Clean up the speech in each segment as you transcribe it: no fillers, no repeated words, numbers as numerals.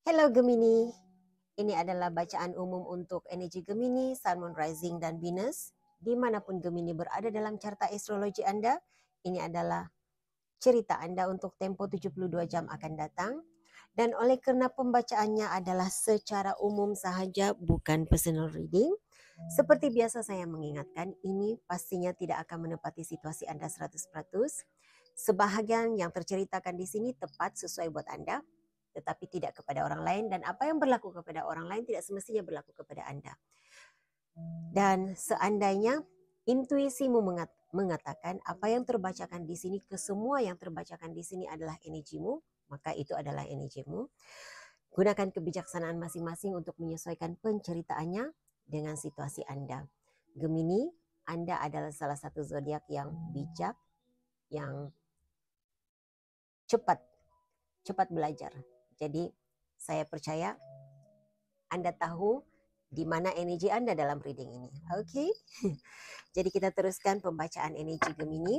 Hello Gemini, ini adalah bacaan umum untuk energi Gemini, Sun, Moon, Rising, dan Venus. Dimanapun Gemini berada dalam carta astrologi Anda, ini adalah cerita Anda untuk tempo 72 jam akan datang. Dan oleh kerana pembacaannya adalah secara umum sahaja, bukan personal reading, seperti biasa saya mengingatkan, ini pastinya tidak akan menepati situasi Anda 100%. Sebahagian yang terceritakan di sini tepat sesuai buat Anda, tetapi tidak kepada orang lain, dan apa yang berlaku kepada orang lain tidak semestinya berlaku kepada Anda. Dan seandainya intuisimu mengatakan apa yang terbacakan di sini ke semua yang terbacakan di sini adalah energimu, maka itu adalah energimu. Gunakan kebijaksanaan masing-masing untuk menyesuaikan penceritaannya dengan situasi Anda. Gemini, Anda adalah salah satu zodiak yang bijak, yang cepat belajar. Jadi saya percaya Anda tahu di mana energi Anda dalam reading ini. Oke. Jadi kita teruskan pembacaan energi Gemini.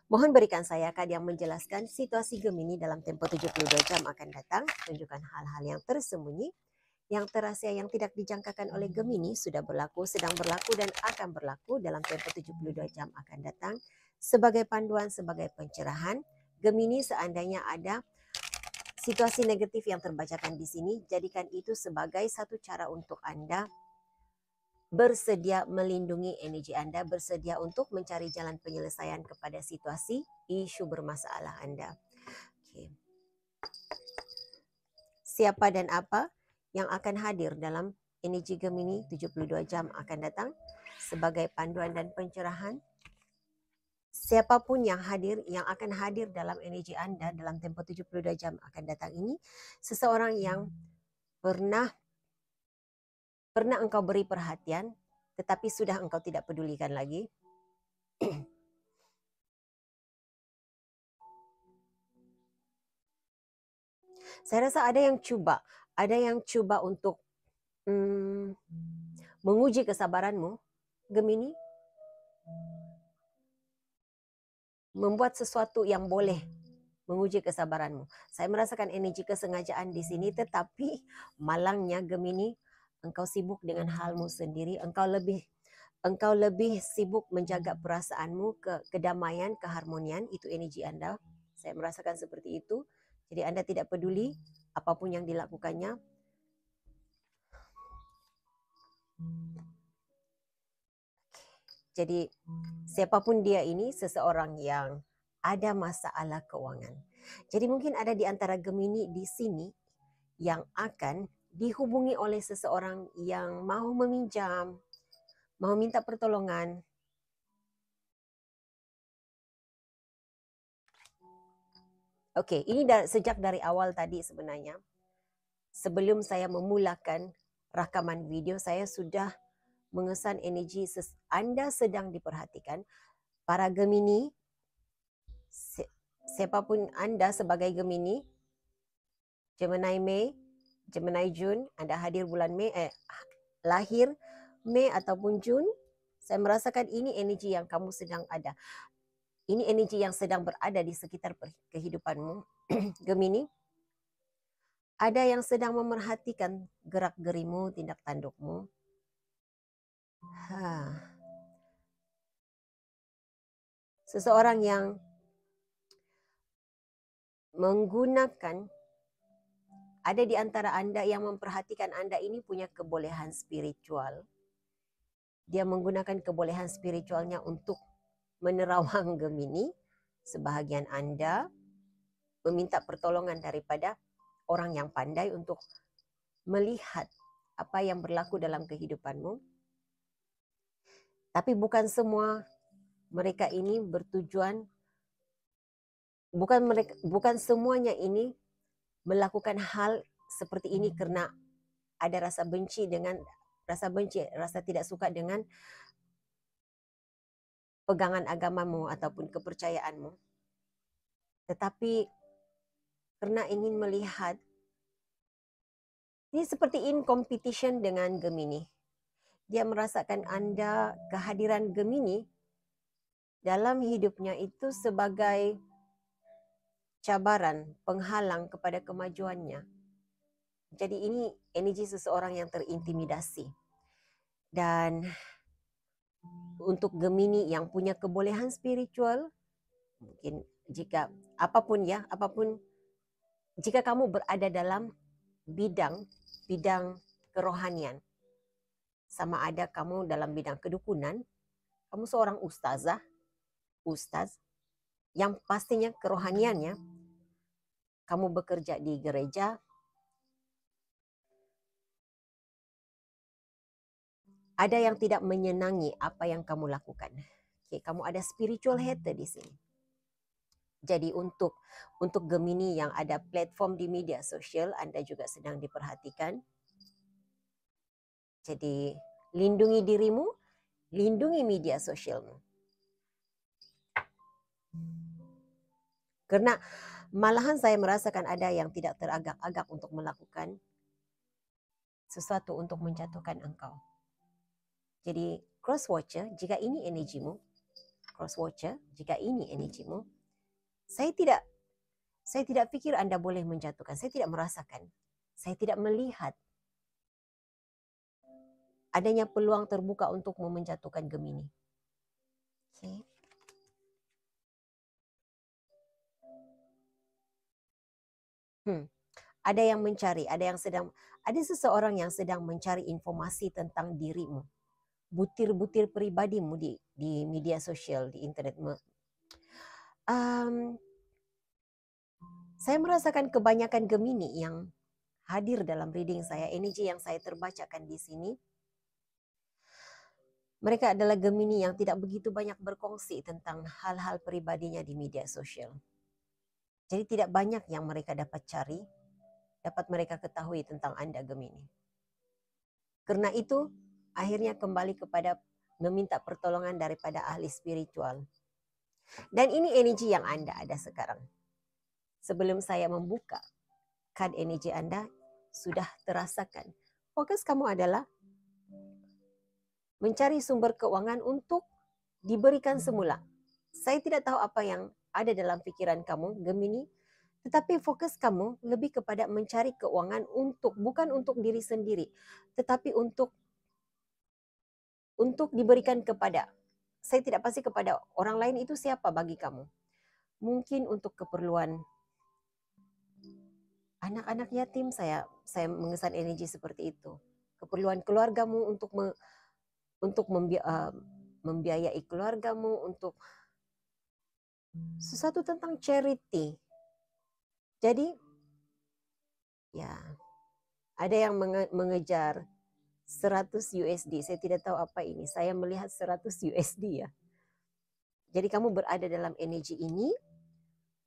Mohon berikan saya kad yang menjelaskan situasi Gemini dalam tempo 72 jam akan datang. Tunjukkan hal-hal yang tersembunyi, yang terasia, yang tidak dijangkakan oleh Gemini sudah berlaku, sedang berlaku, dan akan berlaku dalam tempo 72 jam akan datang. Sebagai panduan, sebagai pencerahan, Gemini seandainya ada situasi negatif yang terbacakan di sini, jadikan itu sebagai satu cara untuk Anda bersedia melindungi energi Anda, bersedia untuk mencari jalan penyelesaian kepada situasi isu bermasalah Anda. Okay. Siapa dan apa yang akan hadir dalam energi Gemini 72 jam akan datang sebagai panduan dan pencerahan? Siapapun yang akan hadir dalam energi Anda dalam tempo 72 jam akan datang ini, seseorang yang pernah engkau beri perhatian, tetapi sudah engkau tidak pedulikan lagi. Saya rasa ada yang cuba untuk menguji kesabaranmu, Gemini. Membuat sesuatu yang boleh menguji kesabaranmu. Saya merasakan energi kesengajaan di sini, tetapi malangnya Gemini, engkau sibuk dengan halmu sendiri, engkau lebih sibuk menjaga perasaanmu, kedamaian, keharmonian, itu energi Anda. Saya merasakan seperti itu. Jadi Anda tidak peduli apapun yang dilakukannya. Jadi siapapun dia ini, seseorang yang ada masalah keuangan. Jadi mungkin ada di antara Gemini di sini yang akan dihubungi oleh seseorang yang mau meminjam, mau minta pertolongan. Oke, ini sejak dari awal tadi sebenarnya. Sebelum saya memulakan rakaman video, saya sudah mengesan energi Anda sedang diperhatikan. Para Gemini, siapapun Anda sebagai Gemini, Gemini Mei, Gemini Jun, Anda hadir bulan Mei, lahir Mei ataupun Jun, saya merasakan ini energi yang kamu sedang ada. Ini energi yang sedang berada di sekitar kehidupanmu, Gemini. Ada yang sedang memerhatikan gerak-gerimu, tindak tandukmu. Seseorang yang menggunakan, ada di antara Anda yang memperhatikan Anda ini punya kebolehan spiritual. Dia menggunakan kebolehan spiritualnya untuk menerawang Gemini. Sebahagian Anda meminta pertolongan daripada orang yang pandai untuk melihat apa yang berlaku dalam kehidupanmu. Tapi bukan semua mereka ini bertujuan, bukan semuanya ini melakukan hal seperti ini karena ada rasa benci, rasa tidak suka dengan pegangan agamamu ataupun kepercayaanmu. Tetapi karena ingin melihat, ini seperti in competition dengan Gemini. Dia merasakan Anda, kehadiran Gemini dalam hidupnya itu sebagai cabaran, penghalang kepada kemajuannya. Jadi ini energi seseorang yang terintimidasi. Dan untuk Gemini yang punya kebolehan spiritual, mungkin jika apapun jika kamu berada dalam bidang kerohanian, sama ada kamu dalam bidang kedukunan, kamu seorang ustaz, yang pastinya kerohaniannya, kamu bekerja di gereja, ada yang tidak menyenangi apa yang kamu lakukan. Oke, kamu ada spiritual hater di sini. Jadi untuk Gemini yang ada platform di media sosial, Anda juga sedang diperhatikan. Jadi lindungi dirimu, lindungi media sosialmu. Karena malahan saya merasakan ada yang tidak teragak-agak untuk melakukan sesuatu untuk menjatuhkan engkau. Jadi cross watcher, jika ini energimu, saya tidak pikir Anda boleh menjatuhkan. Saya tidak merasakan. Saya tidak melihat adanya peluang terbuka untuk menjatuhkan Gemini. Okay. Ada yang mencari, ada seseorang yang sedang mencari informasi tentang dirimu, butir-butir pribadimu di media sosial, di internet. Saya merasakan kebanyakan Gemini yang hadir dalam reading saya, energi yang saya terbacakan di sini. Mereka adalah Gemini yang tidak begitu banyak berkongsi tentang hal-hal pribadinya di media sosial. Jadi tidak banyak yang mereka dapat cari, dapat mereka ketahui tentang Anda Gemini. Karena itu, akhirnya kembali kepada meminta pertolongan daripada ahli spiritual. Dan ini energi yang Anda ada sekarang. Sebelum saya membuka kad energi Anda, sudah terasakan. Fokus kamu adalah mencari sumber keuangan untuk diberikan semula. Saya tidak tahu apa yang ada dalam pikiran kamu, Gemini, tetapi fokus kamu lebih kepada mencari keuangan bukan untuk diri sendiri, tetapi untuk diberikan kepada, saya tidak pasti kepada orang lain itu siapa bagi kamu. Mungkin untuk keperluan anak-anak yatim, saya mengesan energi seperti itu. Keperluan keluargamu untuk membiayai keluargamu, untuk sesuatu tentang charity. Jadi ya, ada yang mengejar 100 USD. Saya tidak tahu apa ini. Saya melihat 100 USD ya. Jadi kamu berada dalam energi ini,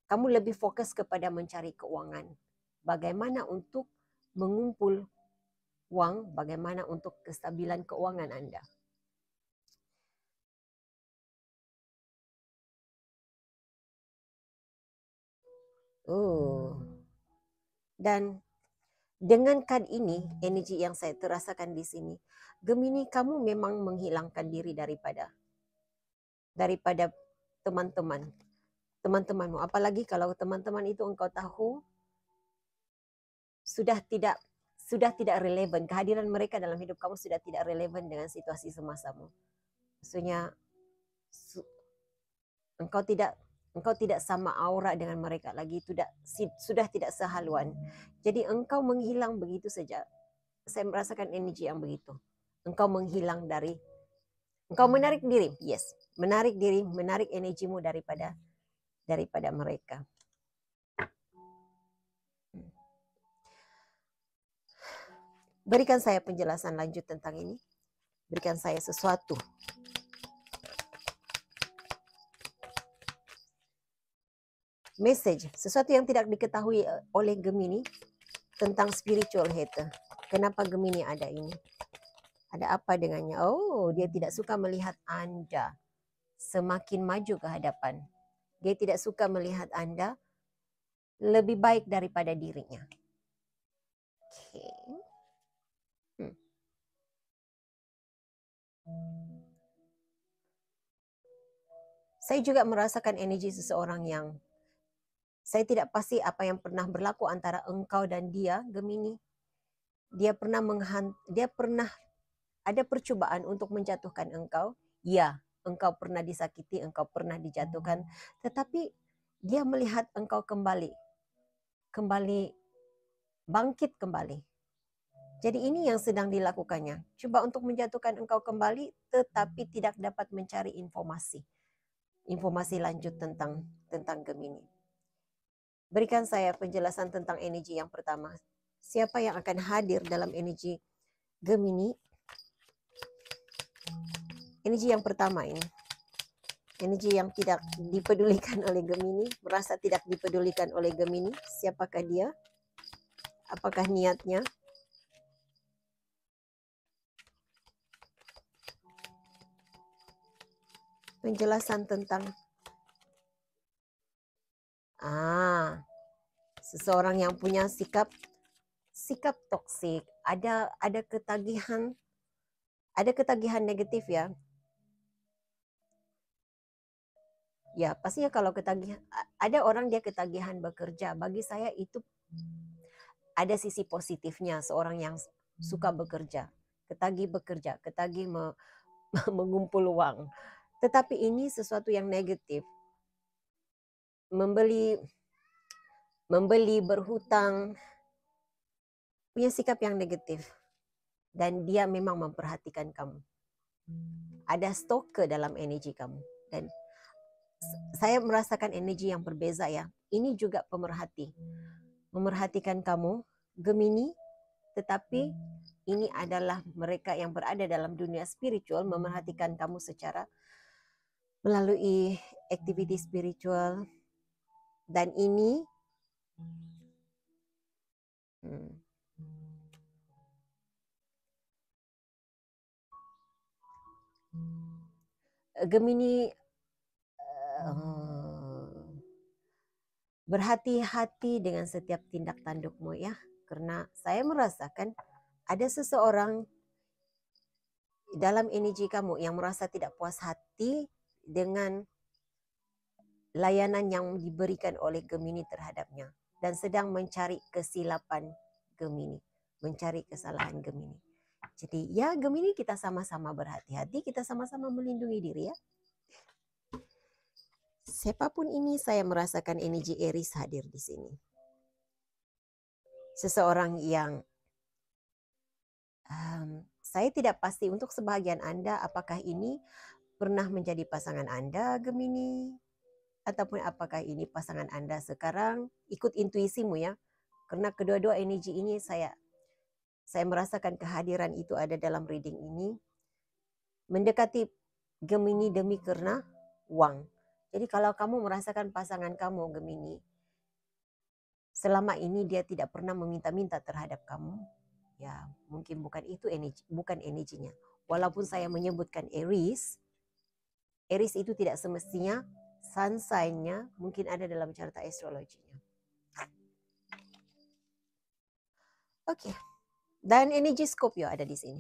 kamu lebih fokus kepada mencari keuangan. Bagaimana untuk mengumpul uang, bagaimana untuk kestabilan keuangan Anda. Dan dengan kad ini, energi yang saya terasakan di sini, Gemini, kamu memang menghilangkan diri daripada teman-temanmu. Apalagi kalau teman-teman itu engkau tahu sudah tidak relevan, kehadiran mereka dalam hidup kamu sudah tidak relevan dengan situasi semasamu. Maksudnya engkau tidak sama aura dengan mereka lagi, sudah tidak sehaluan. Jadi engkau menghilang begitu saja. Saya merasakan energi yang begitu. Engkau menghilang engkau menarik diri, menarik energimu daripada mereka. Berikan saya penjelasan lanjut tentang ini. Berikan saya sesuatu. Message, sesuatu yang tidak diketahui oleh Gemini tentang spiritual hater. Kenapa Gemini ada ini? Ada apa dengannya? Oh, dia tidak suka melihat Anda semakin maju ke hadapan. Dia tidak suka melihat Anda lebih baik daripada dirinya. Oke. Saya juga merasakan energi seseorang yang Saya tidak pasti apa yang pernah berlaku antara engkau dan dia, Gemini. Dia pernah ada percubaan untuk menjatuhkan engkau. Ya, engkau pernah disakiti, engkau pernah dijatuhkan, tetapi dia melihat engkau kembali bangkit kembali. Jadi ini yang sedang dilakukannya. Coba untuk menjatuhkan engkau kembali, tetapi tidak dapat mencari informasi lanjut tentang Gemini. Berikan saya penjelasan tentang energi yang pertama. Siapa yang akan hadir dalam energi Gemini? Energi yang pertama ini. Energi yang tidak dipedulikan oleh Gemini, merasa tidak dipedulikan oleh Gemini. Siapakah dia? Apakah niatnya? Penjelasan tentang seseorang yang punya sikap toksik, ada ketagihan negatif ya. Ya, pastinya kalau ketagihan, ada orang dia ketagihan bekerja. Bagi saya itu ada sisi positifnya, seorang yang suka bekerja, ketagih bekerja, ketagih mengumpul uang. Tetapi ini sesuatu yang negatif. Membeli, berhutang, punya sikap yang negatif. Dan dia memang memperhatikan kamu. Ada stok ke dalam energi kamu. Dan saya merasakan energi yang berbeza ya. Ini juga pemerhati. Memerhatikan kamu, Gemini, tetapi ini adalah mereka yang berada dalam dunia spiritual, memerhatikan kamu secara melalui aktiviti spiritual. Dan ini Gemini berhati-hati dengan setiap tindak tandukmu ya. Karena saya merasakan ada seseorang dalam energi kamu yang merasa tidak puas hati dengan layanan yang diberikan oleh Gemini terhadapnya. Dan sedang mencari kesilapan Gemini. Mencari kesalahan Gemini. Jadi ya Gemini, kita sama-sama berhati-hati, kita sama-sama melindungi diri ya. Siapapun ini, saya merasakan energi Aries hadir di sini. Seseorang yang saya tidak pasti untuk sebagian Anda apakah ini pernah menjadi pasangan Anda Gemini, ataupun apakah ini pasangan Anda sekarang. Ikut intuisimu ya, karena kedua-dua energi ini saya merasakan kehadiran itu ada dalam reading ini. Mendekati Gemini demi karena uang. Jadi kalau kamu merasakan pasangan kamu Gemini, selama ini dia tidak pernah meminta-minta terhadap kamu, ya mungkin bukan itu bukan energinya. Walaupun saya menyebutkan Aries itu tidak semestinya sun sign-nya mungkin ada dalam carta astrologinya. Oke. Dan energi Scorpio ada di sini.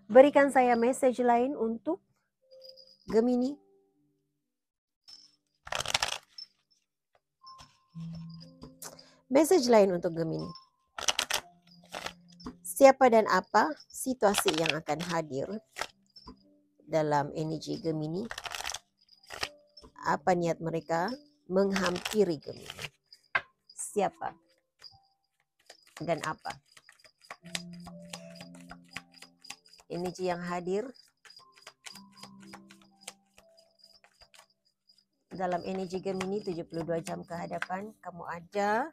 Berikan saya message lain untuk Gemini. Message lain untuk Gemini. Siapa dan apa situasi yang akan hadir dalam energi Gemini? Apa niat mereka menghampiri Gemini? Siapa dan apa? Energi yang hadir dalam energi Gemini 72 jam ke hadapan, kamu ada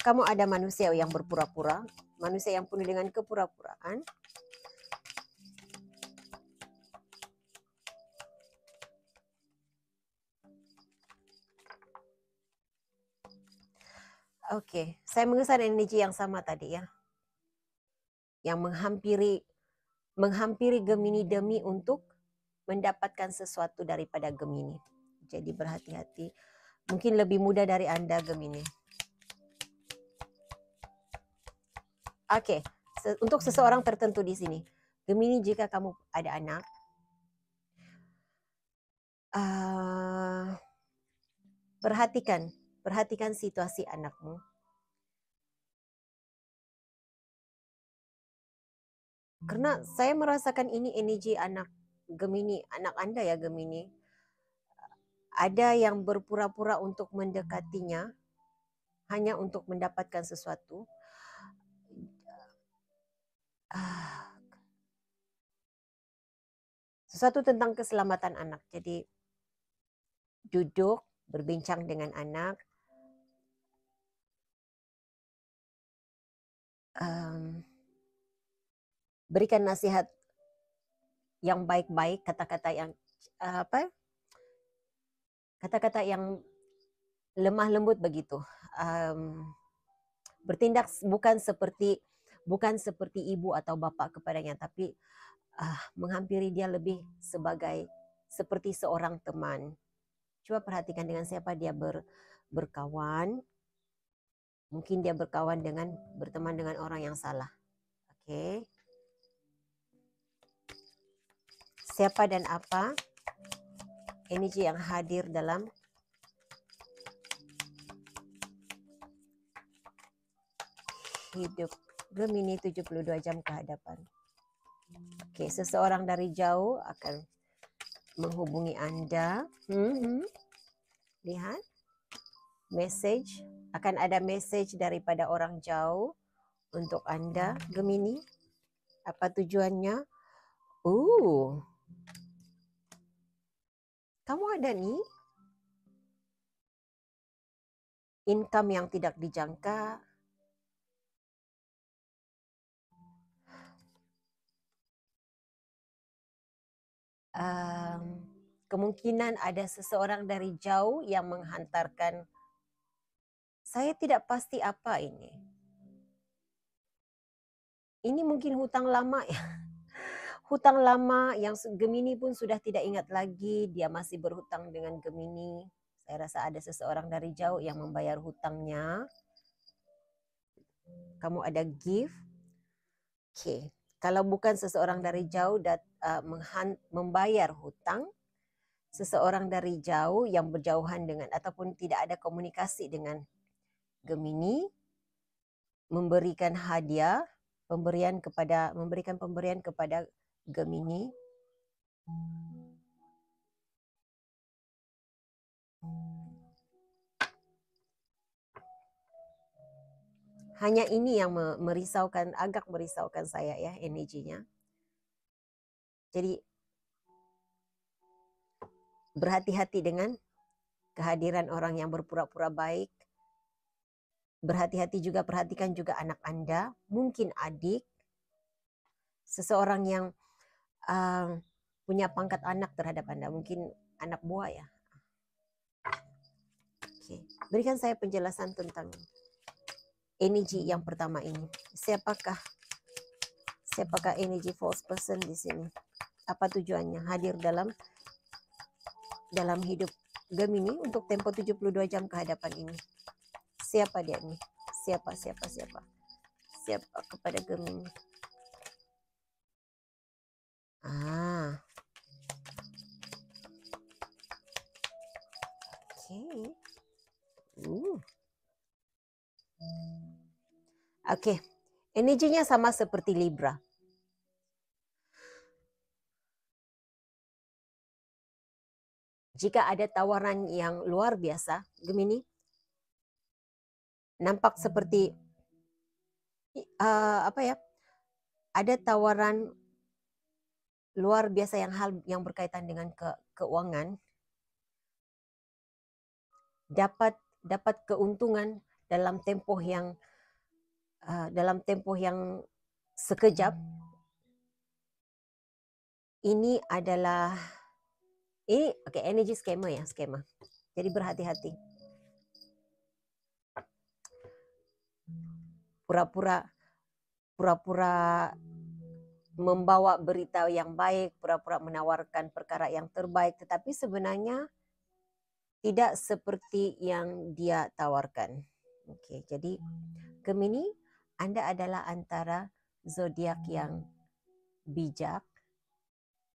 kamu ada manusia yang berpura-pura, manusia yang penuh dengan kepura-puraan. Oke, saya mengesan energi yang sama tadi ya. Yang menghampiri Gemini demi untuk mendapatkan sesuatu daripada Gemini. Jadi berhati-hati. Mungkin lebih muda dari Anda Gemini. Oke, untuk seseorang tertentu di sini. Gemini, jika kamu ada anak, perhatikan situasi anakmu. Karena saya merasakan ini energi anak Gemini, anak Anda ya Gemini. Ada yang berpura-pura untuk mendekatinya hanya untuk mendapatkan sesuatu. Sesuatu tentang keselamatan anak. Jadi duduk, berbincang dengan anak. Berikan nasihat yang baik-baik, kata-kata yang kata-kata yang lemah lembut begitu. Bertindak bukan seperti ibu atau bapak kepadanya, tapi menghampiri dia lebih seperti seorang teman. Coba perhatikan dengan siapa dia berkawan. Mungkin dia berteman dengan orang yang salah. Oke. Siapa dan apa energi yang hadir dalam hidup Gemini 72 jam ke hadapan. Oke, seseorang dari jauh akan menghubungi Anda. Lihat. Message. Akan ada message daripada orang jauh untuk Anda, Gemini. Apa tujuannya? Kamu ada nih income yang tidak dijangka. Kemungkinan ada seseorang dari jauh yang menghantarkan. Saya tidak pasti apa ini. Ini mungkin hutang lama ya. Hutang lama yang Gemini pun sudah tidak ingat lagi. Dia masih berhutang dengan Gemini. Saya rasa ada seseorang dari jauh yang membayar hutangnya. Kamu ada gift. Oke. Kalau bukan seseorang dari jauh membayar hutang, seseorang dari jauh yang berjauhan dengan ataupun tidak ada komunikasi dengan Gemini memberikan hadiah, memberikan pemberian kepada Gemini. Hanya ini yang agak merisaukan saya ya energinya. Jadi berhati-hati dengan kehadiran orang yang berpura-pura baik. Berhati-hati juga, perhatikan juga anak Anda, mungkin adik, seseorang yang punya pangkat anak terhadap Anda, mungkin anak buah ya. Oke. Berikan saya penjelasan tentang energi yang pertama ini. Siapakah energi false person di sini? Apa tujuannya hadir dalam hidup Gemini untuk tempo 72 jam ke hadapan ini? Siapa dia ini? Siapa kepada Gemini? Oke. Energinya sama seperti Libra. Jika ada tawaran yang luar biasa, Gemini, nampak seperti ada tawaran luar biasa yang berkaitan dengan keuangan, dapat keuntungan dalam tempo yang sekejap. Ini adalah energi skema ya, skema. Jadi berhati-hati. Pura-pura membawa berita yang baik, pura-pura menawarkan perkara yang terbaik, tetapi sebenarnya tidak seperti yang dia tawarkan. Oke, jadi Gemini, Anda adalah antara zodiak yang bijak,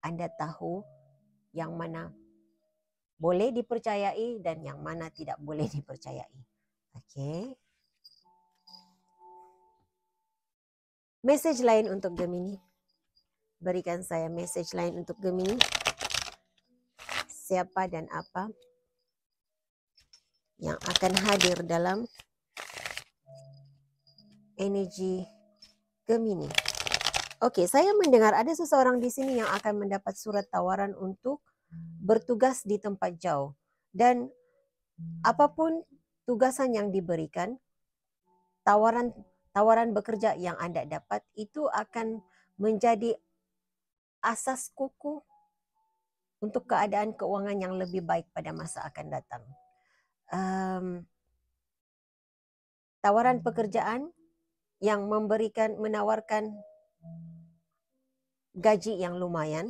Anda tahu yang mana boleh dipercayai dan yang mana tidak boleh dipercayai. Oke. Message lain untuk Gemini. Berikan saya message lain untuk Gemini. Siapa dan apa yang akan hadir dalam energi Gemini? Oke, saya mendengar ada seseorang di sini yang akan mendapat surat tawaran untuk bertugas di tempat jauh. Dan apapun tugasan yang diberikan, tawaran bekerja yang Anda dapat itu akan menjadi asas kukuh untuk keadaan keuangan yang lebih baik pada masa akan datang. Tawaran pekerjaan yang menawarkan gaji yang lumayan.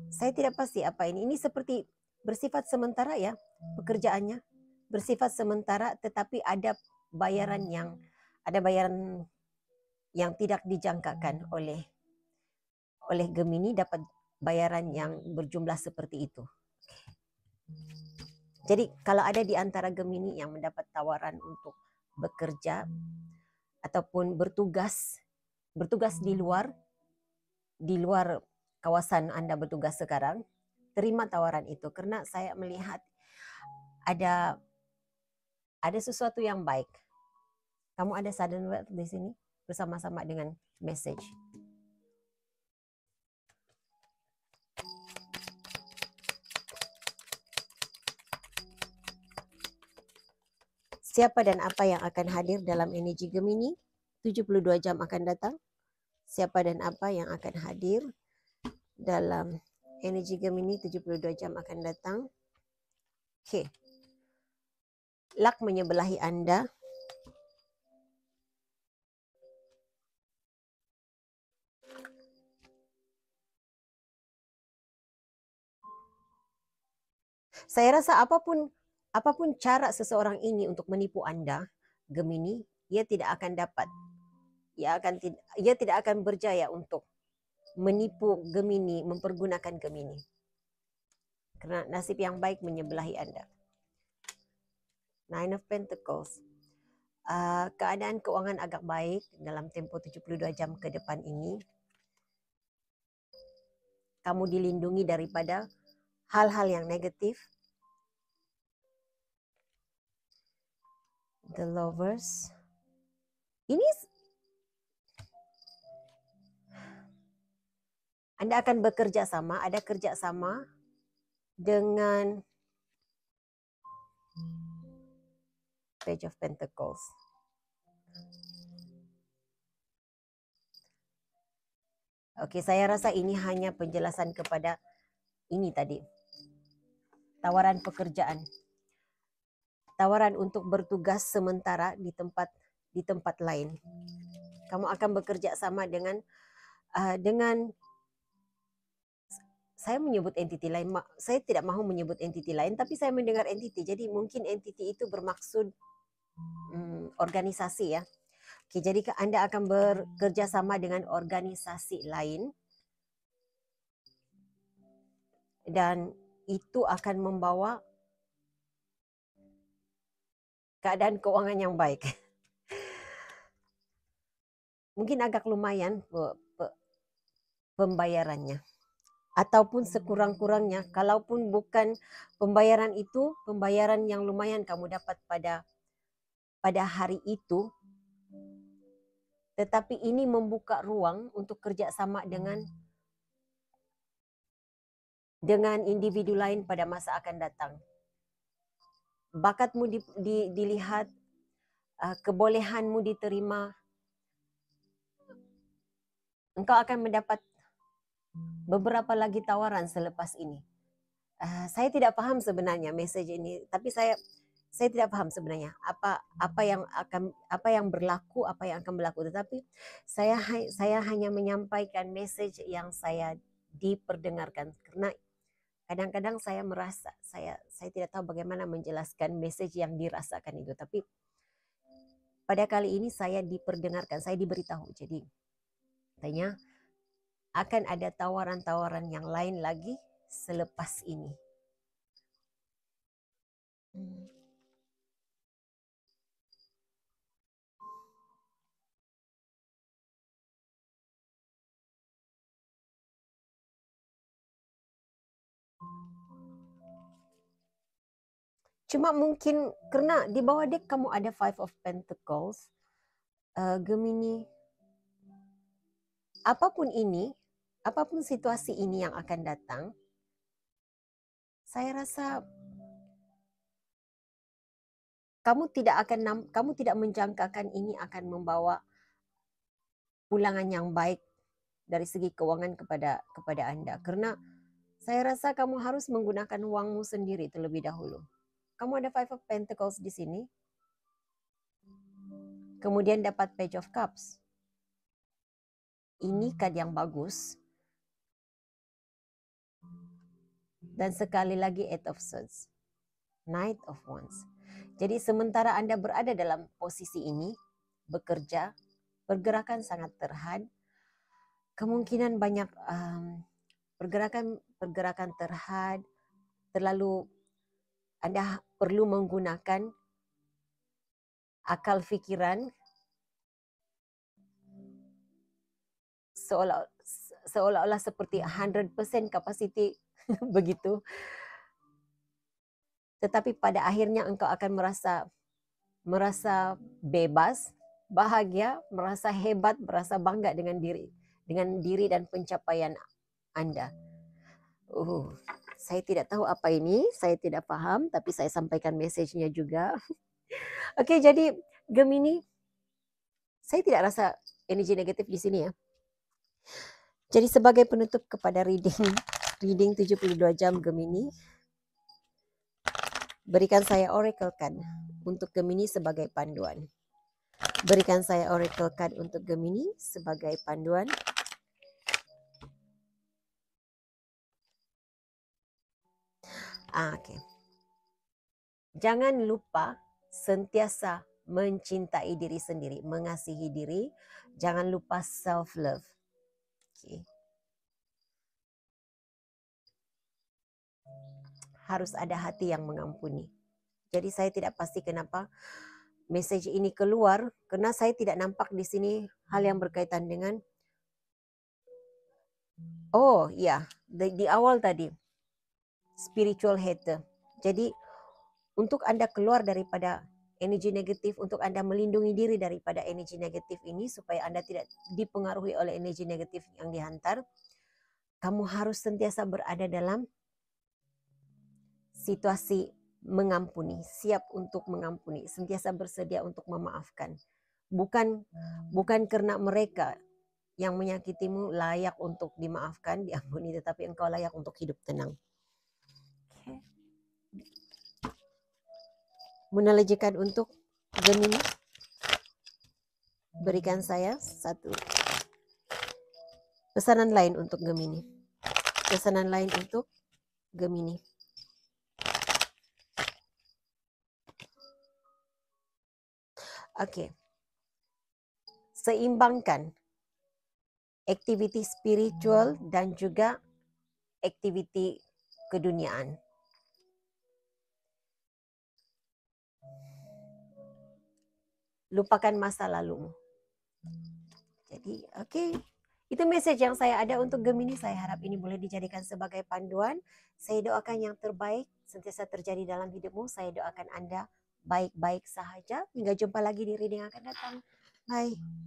Saya tidak pasti apa ini. Ini seperti bersifat sementara ya pekerjaannya. Bersifat sementara tetapi ada bayaran yang tidak dijangkakan oleh Gemini, dapat bayaran yang berjumlah seperti itu. Jadi kalau ada di antara Gemini yang mendapat tawaran untuk bekerja ataupun bertugas di luar kawasan Anda bertugas sekarang, terima tawaran itu karena saya melihat ada sesuatu yang baik. Kamu ada sudden wealth di sini bersama-sama dengan message. Siapa dan apa yang akan hadir dalam energi Gemini 72 jam akan datang? Siapa dan apa yang akan hadir dalam energi Gemini 72 jam akan datang? Oke. Luck menyebelahi Anda. Saya rasa apapun cara seseorang ini untuk menipu Anda, Gemini, ia tidak akan dapat. Ia tidak akan berjaya untuk menipu Gemini, mempergunakan Gemini. Karena nasib yang baik menyebelahi Anda. Nine of Pentacles. Keadaan keuangan agak baik dalam tempo 72 jam ke depan ini. Kamu dilindungi daripada hal-hal yang negatif. The Lovers. Ini Anda akan bekerja sama, ada kerjasama dengan Page of Pentacles. Oke, saya rasa ini hanya penjelasan kepada ini tadi. Tawaran pekerjaan. Tawaran untuk bertugas sementara di tempat lain. Kamu akan bekerja sama dengan saya menyebut entiti lain. Saya tidak mahu menyebut entiti lain, tapi saya mendengar entiti. Jadi mungkin entiti itu bermaksud organisasi ya. Oke, jadi Anda akan bekerja sama dengan organisasi lain. Dan itu akan membawa keadaan keuangan yang baik. Mungkin agak lumayan pembayarannya. Ataupun sekurang-kurangnya, kalaupun bukan pembayaran itu, pembayaran yang lumayan kamu dapat pada hari itu, tetapi ini membuka ruang untuk kerjasama dengan individu lain pada masa akan datang. Bakatmu dilihat, kebolehanmu diterima, engkau akan mendapat beberapa lagi tawaran selepas ini. Saya tidak paham sebenarnya message ini, tapi saya tidak paham sebenarnya apa yang berlaku, apa yang akan berlaku. Tetapi saya hanya menyampaikan message yang saya diperdengarkan, karena kadang-kadang saya merasa saya tidak tahu bagaimana menjelaskan message yang dirasakan itu. Tapi pada kali ini saya diperdengarkan, saya diberitahu. Jadi katanya akan ada tawaran-tawaran yang lain lagi selepas ini. Cuma mungkin karena di bawah deck kamu ada Five of Pentacles, Gemini. Apapun ini, apapun situasi ini yang akan datang, saya rasa kamu tidak menjangkakan ini akan membawa pulangan yang baik dari segi keuangan kepada Anda. Karena saya rasa kamu harus menggunakan uangmu sendiri terlebih dahulu. Kamu ada Five of Pentacles di sini. Kemudian dapat Page of Cups. Ini kad yang bagus. Dan sekali lagi Eight of Swords. Knight of Wands. Jadi sementara Anda berada dalam posisi ini, bekerja, pergerakan sangat terhad, kemungkinan banyak pergerakan terhad, terlalu Anda perlu menggunakan akal fikiran seolah-olah seperti 100% kapasiti begitu. Tetapi pada akhirnya engkau akan merasa bebas, bahagia, merasa hebat, merasa bangga dengan diri dan pencapaian Anda. Saya tidak tahu apa ini, saya tidak paham, tapi saya sampaikan message-nya juga. Oke, jadi Gemini, saya tidak rasa energi negatif di sini ya. Jadi sebagai penutup kepada reading 72 jam Gemini, berikan saya Oracle card untuk Gemini sebagai panduan. Berikan saya Oracle card untuk Gemini sebagai panduan. Oke. Jangan lupa sentiasa mencintai diri sendiri, mengasihi diri. Jangan lupa self-love. Okay. Harus ada hati yang mengampuni. Jadi saya tidak pasti kenapa message ini keluar, karena saya tidak nampak di sini hal yang berkaitan dengan di awal tadi spiritual hater. Jadi untuk Anda keluar daripada energi negatif, untuk Anda melindungi diri daripada energi negatif ini supaya Anda tidak dipengaruhi oleh energi negatif yang dihantar, kamu harus sentiasa berada dalam situasi mengampuni, siap untuk mengampuni, sentiasa bersedia untuk memaafkan. Bukan karena mereka yang menyakitimu layak untuk dimaafkan, diampuni, tetapi engkau layak untuk hidup tenang. Okay. Menelejikan untuk Gemini. Berikan saya satu pesanan lain untuk Gemini. Pesanan lain untuk Gemini. Oke. Seimbangkan aktiviti spiritual dan juga aktiviti keduniaan. Lupakan masa lalumu. Jadi, oke. Itu message yang saya ada untuk Gemini. Saya harap ini boleh dijadikan sebagai panduan. Saya doakan yang terbaik sentiasa terjadi dalam hidupmu. Saya doakan Anda baik-baik sahaja. Hingga jumpa lagi di reading yang akan datang. Bye.